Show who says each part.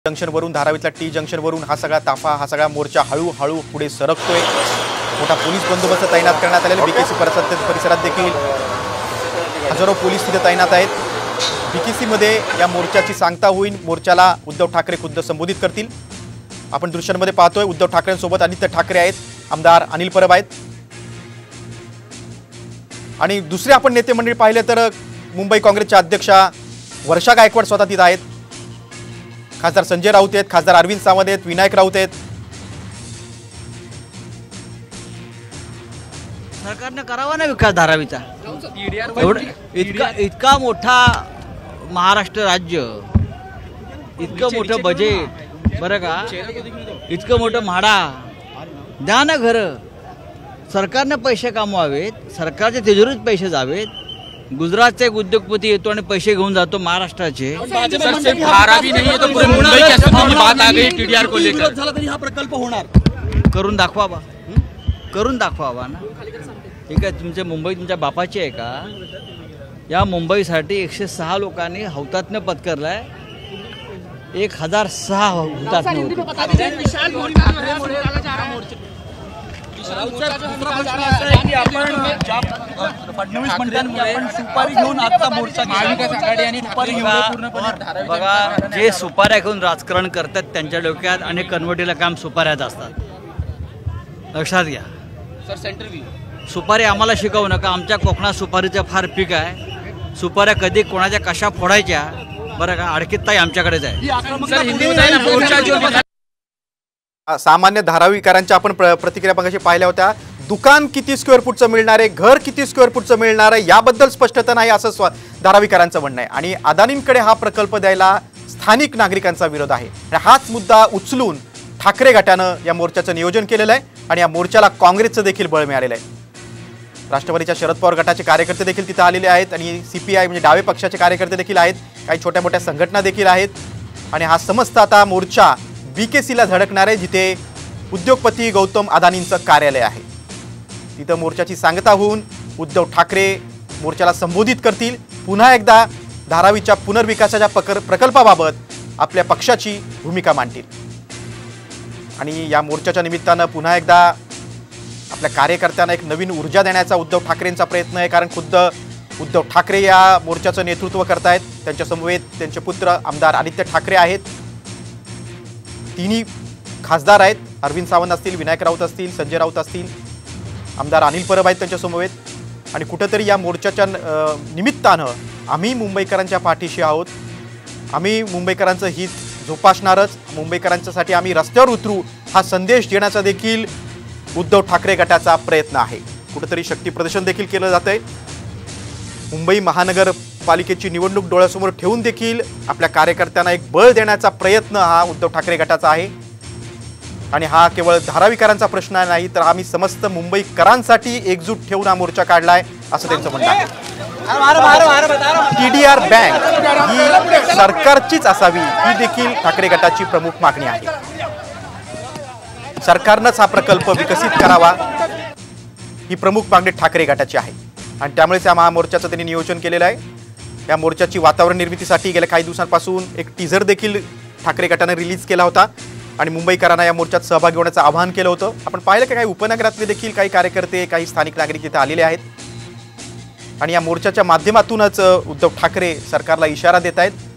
Speaker 1: Junction वरून धारावीतल्या T junction वरून हा सगळा ताफा हा सगळा मोर्चा हळूहळू पुढे सरकतोय। मोठा पोलीस बंदोबस्त तैनात करण्यात आलेला बीकेसी परिसरात देखील हजारो पोलीस तिथे तैनात आहेत। बीकेसी मध्ये या मोर्चाची सांगता होईल। मोर्चाला उद्धव ठाकरे खुद्द संबोधित करतील। आपण दृश्यांमध्ये पाहतोय उद्धव ठाकरेंसोबत आदित्य ठाकरे आहेत, आमदार अनिल परब आहेत आणि दुसरे आपण नेते मंडळी पाहिले तर मुंबई काँग्रेसच्या अध्यक्षा वर्षा गायकवाड स्वतः तिथे आहेत। खासदार संजय राऊत आहेत, खासदार अरविंद सावंत आहेत, विनायक राऊत आहेत।
Speaker 2: सरकारने करावा ना विकास धारावीचा। इतका मोठा महाराष्ट्र राज्य, इतकं मोठं बजेट, बरं का, इतकं मोठं म्हाडा, द्या ना घरं। सरकारने पैसे कमवावेत, सरकारच्या तिजोरीत पैसे जावेत। गुजरातचा एक उद्योगपती येतो आणि पैसे घेऊन जातो महाराष्ट्राचे।
Speaker 3: धारावी नहीं है तो पूरे मुंबई के असर की बात आ गई टीडीआर को लेकर।
Speaker 2: झाला तरी हा प्रकल्प होणार। करून दाखवावा, करून दाखवावा ना। ठीक आहे, तुमच्या मुंबई तुमच्या बापाची आहे का? या मुंबईसाठी 106 लोकांनी हौतात्म्य पत्करलाय। 1006 हौतात्म्य फडणवीस म्हणतात आपण सुपारी घेऊन आता मोर्चा बघा, जे सुपाऱ्या घेऊन राजकारण करतात त्यांच्या डोक्यात आणि कन्वर्टीला काम सुपाऱ्याच असतात, लक्षात घ्या। सुपारी आम्हाला शिकवू नका। आमच्या कोकणात सुपारीचं फार पीक आहे। सुपाऱ्या कधी कोणाच्या कशा फोडायच्या, बरं का, अडकीत ताई आमच्याकडेच आहे।
Speaker 1: सामान्य धारावीकरांच्या आपण प्रतिक्रिया बघायची पाहिल्या होत्या। दुकान किती स्क्वेअर फूटचं मिळणार आहे, घर किती स्क्वेअर फूटचं मिळणार आहे याबद्दल स्पष्टता नाही असं धारावीकरांचं म्हणणं आहे। आणि अदानींकडे हा प्रकल्प द्यायला स्थानिक नागरिकांचा विरोध आहे। हाच मुद्दा उचलून ठाकरे गटानं या मोर्चाचं नियोजन केलेलं आहे आणि या मोर्चाला काँग्रेसचं देखील बळ मिळालेलं आहे। राष्ट्रवादीच्या शरद पवार गटाचे कार्यकर्ते देखील तिथे आलेले आहेत आणि सीपीआय म्हणजे डावे पक्षाचे कार्यकर्ते देखील आहेत, काही छोट्या मोठ्या संघटना देखील आहेत। आणि हा समस्त आता मोर्चा बीकेसीला धडकणार आहे, जिथे उद्योगपती गौतम अदानींचं कार्यालय आहे। तिथं मोर्चाची सांगता होऊन उद्धव ठाकरे मोर्चाला संबोधित करतील। पुन्हा एकदा धारावीच्या पुनर्विकासाच्या प्रकल्पाबाबत आपल्या पक्षाची भूमिका मांडतील आणि या मोर्चाच्या निमित्तानं पुन्हा एकदा आपल्या कार्यकर्त्यांना एक नवीन ऊर्जा देण्याचा उद्धव ठाकरेंचा प्रयत्न आहे। कारण खुद्द उद्धव ठाकरे या मोर्चाचं नेतृत्व करतायत। त्यांच्या समवेत त्यांचे पुत्र आमदार आदित्य ठाकरे आहेत, तिन्ही खासदार आहेत, अरविंद सावंत असतील, विनायक राऊत असतील, संजय राऊत असतील, आमदार अनिल परब आहेत त्यांच्या समवेत। आणि कुठेतरी या मोर्चाच्या निमित्तानं आम्ही मुंबईकरांच्या पाठीशी आहोत, आम्ही मुंबईकरांचं हित जोपासणारच, मुंबईकरांच्यासाठी आम्ही रस्त्यावर उतरू हा संदेश देण्याचा देखील उद्धव ठाकरे गटाचा प्रयत्न आहे। कुठेतरी शक्ती प्रदर्शन देखील केलं जातंय। मुंबई महानगरपालिकेची निवडणूक डोळ्यासमोर ठेवून देखील आपल्या कार्यकर्त्यांना एक बळ देण्याचा प्रयत्न हा उद्धव ठाकरे गटाचा आहे। आणि हा केवळ धारावीकरांचा प्रश्न नाही, तर आम्ही समस्त मुंबईकरांसाठी एकजूट ठेवून हा मोर्चा काढलाय असं त्यांचं म्हणणं आहे। टीडीआर बँक ही सरकारचीच असावी ही देखील ठाकरे गटाची प्रमुख मागणी आहे। सरकारनंच हा प्रकल्प विकसित करावा ही प्रमुख मागणी ठाकरे गटाची आहे आणि त्यामुळेच या महामोर्चाचं त्यांनी नियोजन केलेलं आहे। या मोर्चाची वातावरण निर्मितीसाठी गेल्या काही दिवसांपासून एक टीझर देखील ठाकरे गटाने रिलीज केला होता आणि मुंबईकरांना या मोर्चात सहभागी होण्याचं आवाहन केलं होतं। आपण पाहिलं की काही उपनगरातले देखील काही कार्यकर्ते, काही स्थानिक नागरिक तिथे आलेले आहेत आणि या मोर्चाच्या माध्यमातूनच उद्धव ठाकरे सरकारला इशारा देत आहेत